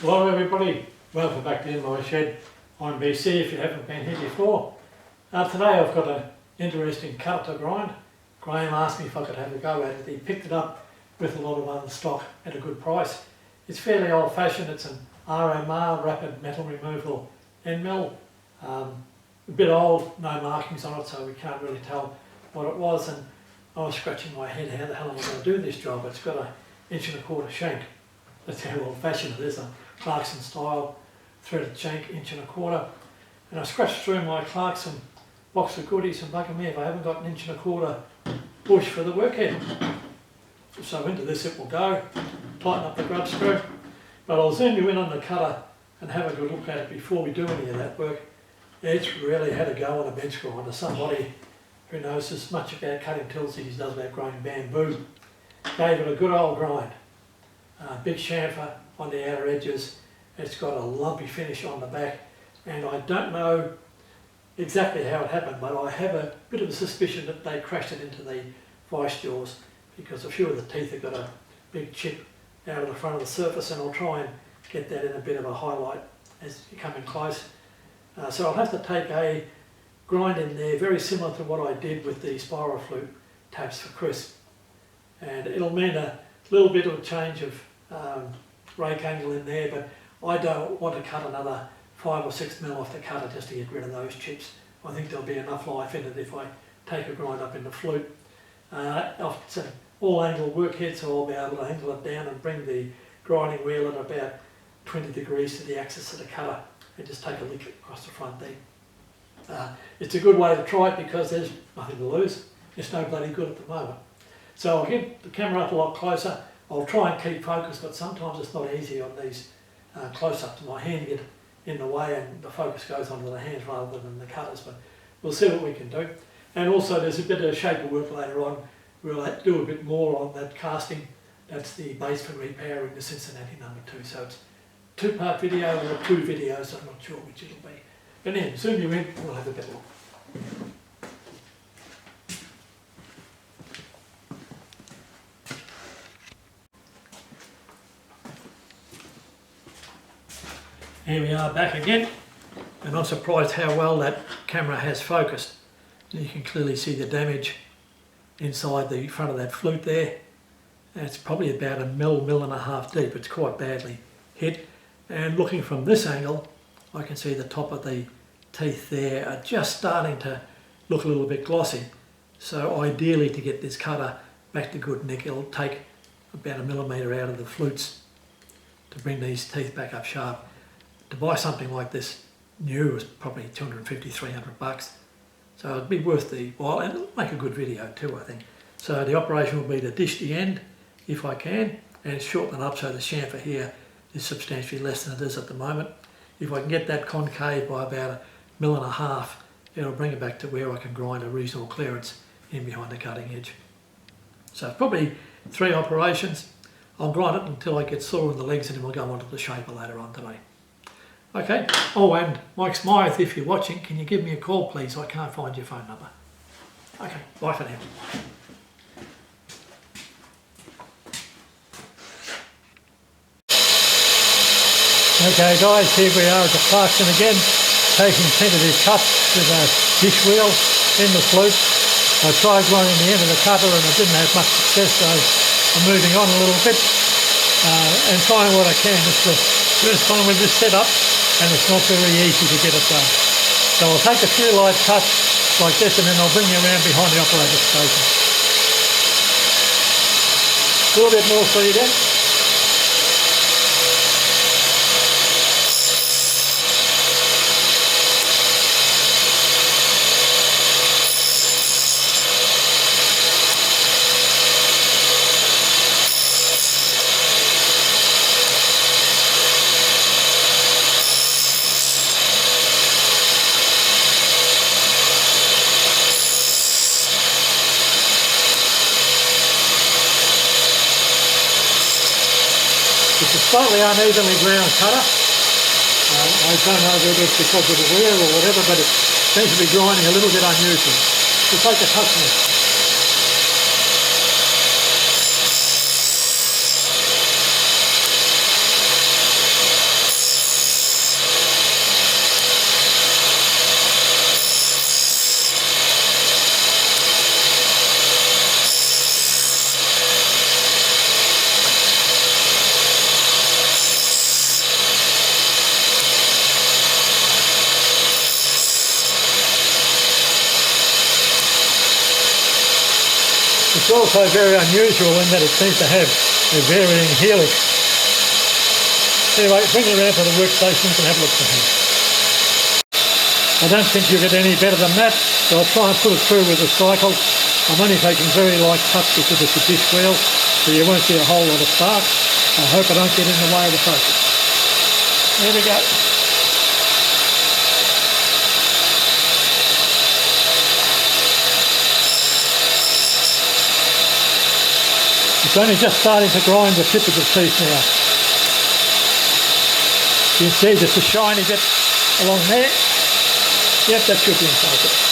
Hello everybody, welcome back to In My Shed. I'm BC if you haven't been here before. Today I've got an interesting cutter to grind. Graham asked me if I could have a go at it. He picked it up with a lot of other stock at a good price. It's fairly old fashioned, it's an RMR, Rapid Metal Removal end mill. A bit old, no markings on it so we can't really tell what it was, and I was scratching my head, how the hell am I going to do this job? It's got an 1.25" shank. That's how old fashioned it is, a Clarkson style threaded shank, 1.25". And I scratched through my Clarkson box of goodies and bugger me if I haven't got an 1.25" bush for the workhead. So into this it will go, tighten up the grub screw. But I'll zoom you in on the cutter and have a good look at it before we do any of that work. It's really had a go on a bench grinder. Somebody who knows as much about cutting tools as he does about grinding bamboo gave it a good old grind. Big chamfer on the outer edges, it's got a lumpy finish on the back, and I don't know exactly how it happened, but I have a bit of a suspicion that they crashed it into the vice jaws, because a few of the teeth have got a big chip out of the front of the surface, and I'll try and get that in a bit of a highlight as you come in close. So I'll have to take a grind in there very similar to what I did with the spiral flute tabs for Chris, and it'll mean a little bit of a change of rake angle in there, but I don't want to cut another 5 or 6 mil off the cutter just to get rid of those chips. I think there'll be enough life in it if I take a grind up in the flute. It's an all angle workhead, so I'll be able to angle it down and bring the grinding wheel at about 20 degrees to the axis of the cutter and just take a lick across the front there. It's a good way to try it because there's nothing to lose. It's no bloody good at the moment. So I'll get the camera up a lot closer. I'll try and keep focus, but sometimes it's not easy on these close-ups. My hand get in the way and the focus goes onto the hands rather than the cutters, but we'll see what we can do. And also there's a bit of shape of work later on. We'll do a bit more on that casting. That's the base for repowering the Cincinnati #2. So it's a 2-part video or 2 videos, I'm not sure which it'll be. But then, zoom you in, we'll have a better look. Here we are back again, and I'm surprised how well that camera has focused. You can clearly see the damage inside the front of that flute there. And it's probably about 1 1.5 mil deep. It's quite badly hit. And looking from this angle, I can see the top of the teeth there are just starting to look a little bit glossy. So ideally, to get this cutter back to good nick, it'll take about 1 millimetre out of the flutes to bring these teeth back up sharp. To buy something like this new was probably 250, 300 bucks. So it'd be worth the while, and it'll make a good video too, I think. So the operation will be to dish the end, if I can, and shorten it up so the chamfer here is substantially less than it is at the moment. If I can get that concave by about 1.5 mil, it'll bring it back to where I can grind a reasonable clearance in behind the cutting edge. So probably 3 operations. I'll grind it until I get sore in the legs, and then we'll go on to the shaper later on today. Okay, oh, and Mike Smythe, if you're watching, can you give me a call please? I can't find your phone number. Okay, bye for now. Okay guys, here we are at the Clarkson again, taking tentative cuts with a dish wheel in the flute. I tried grinding the end of the cutter and I didn't have much success, so I'm moving on a little bit and trying what I can. It's the first time with this setup, and it's not very easy to get it done. So I'll take a few light cuts like this, and then I'll bring you around behind the operator station. A little bit more for you then. It's a slightly unevenly ground cutter. I don't know whether it's because of the wear or whatever, but it seems to be grinding a little bit unusual. We'll take a touch now. It's also very unusual in that it seems to have a varying helix. Anyway, bring it around to the workstation and have a look for him. I don't think you'll get any better than that, so I'll try and put it through with a cycle. I'm only taking very light cuts because it's a disc wheel, so you won't see a whole lot of spark. I hope I don't get in the way of the focus. There we go. It's only just starting to grind the tip of the teeth now. You can see just a shiny bit along there. Yep, that should be in focus.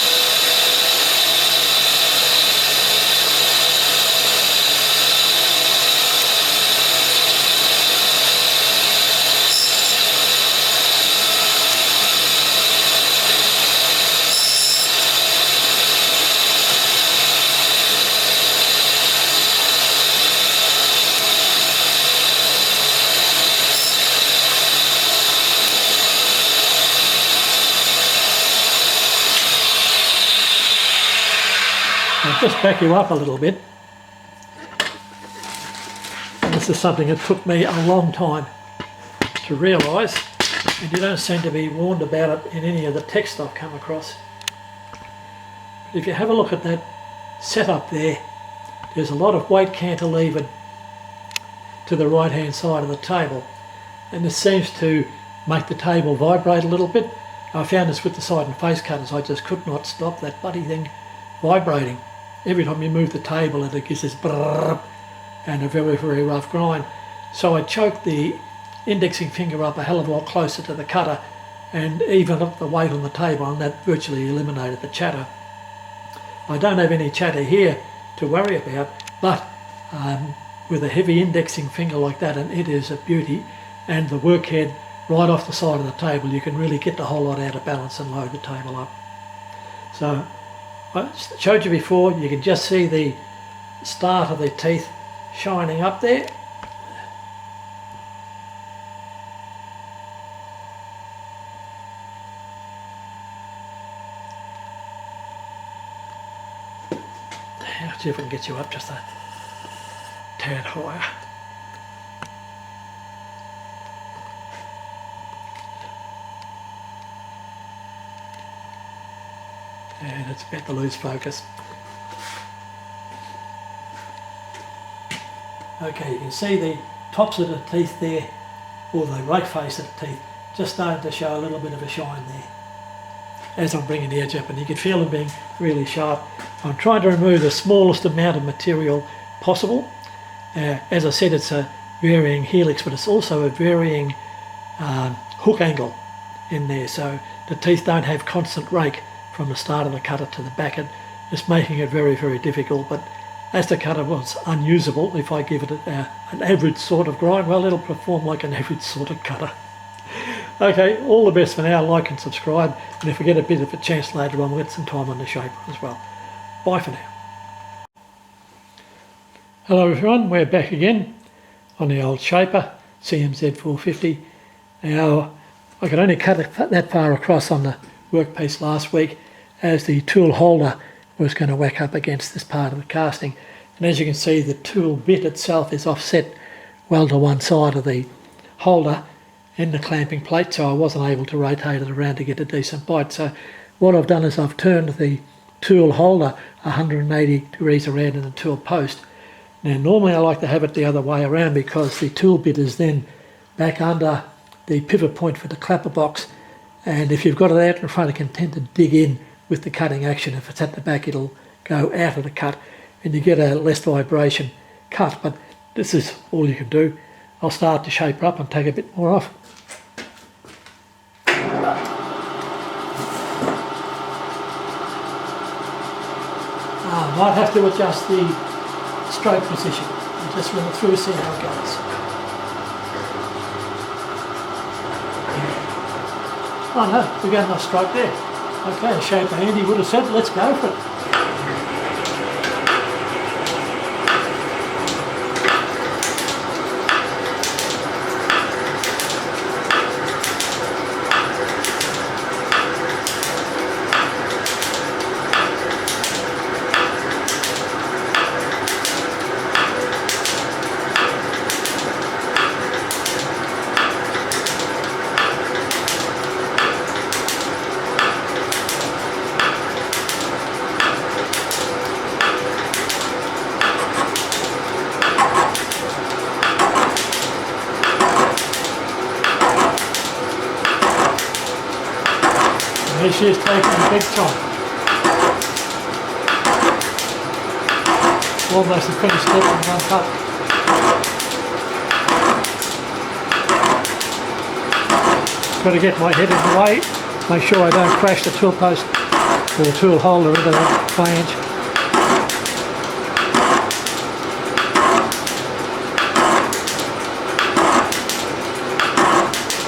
I'll just back you up a little bit. And this is something that took me a long time to realise, and you don't seem to be warned about it in any of the text I've come across. But if you have a look at that setup there, there's a lot of weight cantilevered to the right hand side of the table, and this seems to make the table vibrate a little bit. I found this with the side and face cutters. I just could not stop that bloody thing vibrating. Every time you move the table it gives this brrrr and a very, very rough grind. So I choked the indexing finger up a hell of a lot closer to the cutter and evened up the weight on the table, and that virtually eliminated the chatter. I don't have any chatter here to worry about, but with a heavy indexing finger like that, and it is a beauty, and the workhead right off the side of the table, you can really get the whole lot out of balance and load the table up. So I showed you before, you can just see the start of the teeth shining up there. Let's see if I can get you up just a tad higher. And it's about to lose focus. Okay, you can see the tops of the teeth there, or the right face of the teeth, just starting to show a little bit of a shine there as I'm bringing the edge up, and you can feel them being really sharp. I'm trying to remove the smallest amount of material possible. As I said, it's a varying helix, but it's also a varying hook angle in there, so the teeth don't have constant rake from the start of the cutter to the back, and it's making it very, very difficult. But as the cutter was unusable, if I give it an average sort of grind, well, it'll perform like an average sort of cutter. Okay, all the best for now. Like and subscribe, and if we get a bit of a chance later on, we'll get some time on the shaper as well. Bye for now. Hello everyone, we're back again on the old shaper, CMZ 450. Now, I could only cut it that far across on the workpiece last week, as the tool holder was going to whack up against this part of the casting. And as you can see, the tool bit itself is offset well to one side of the holder in the clamping plate, so I wasn't able to rotate it around to get a decent bite. So what I've done is I've turned the tool holder 180 degrees around in the tool post. Now normally I like to have it the other way around, because the tool bit is then back under the pivot point for the clapper box, and if you've got it out in front, it can tend to dig in with the cutting action. If it's at the back, it'll go out of the cut and you get a less vibration cut. But this is all you can do. I'll start to shape up and take a bit more off. I might have to adjust the stroke position and just run it through, see how it goes. Oh no, we got enough stroke there. Okay, shaper Andy would have said, let's go for it. There she is taking a big chunk. Almost a finished step in one cut. Got to get my head in the way, make sure I don't crash the tool post or the tool holder into that flange.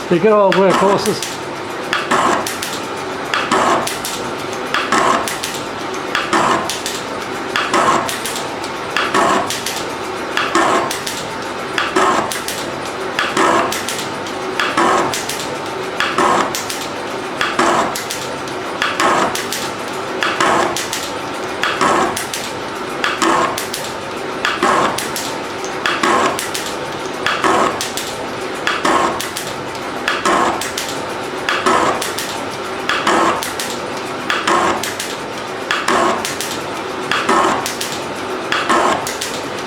The good old workhorses.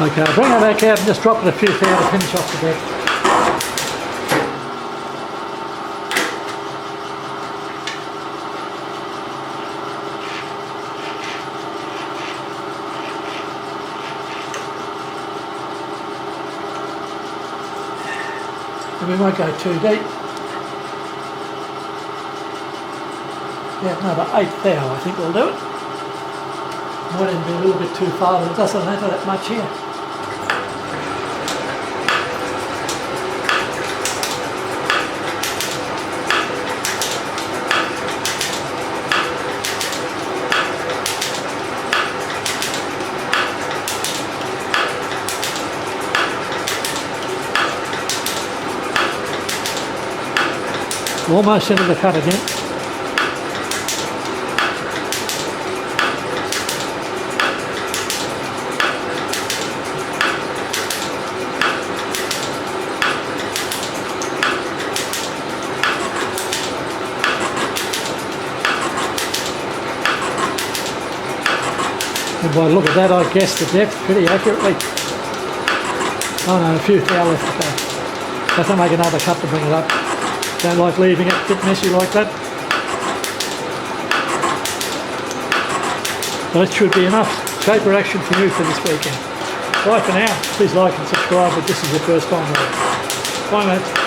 Okay, I'll bring her back out and just drop it a few feet to finish off the deck. And we won't go too deep. Yeah, another 8th hour I think we'll do it. Might even be a little bit too far, but it doesn't matter that much here. Almost into the cut again. And by the look at that, I guessed the depth pretty accurately. Oh no, a few thou left to go. Have to make another cut to bring it up. Don't like leaving it a bit messy like that. Well, that should be enough shaper action for you for this weekend. Bye for now. Please like and subscribe if this is your first time. Bye, mate.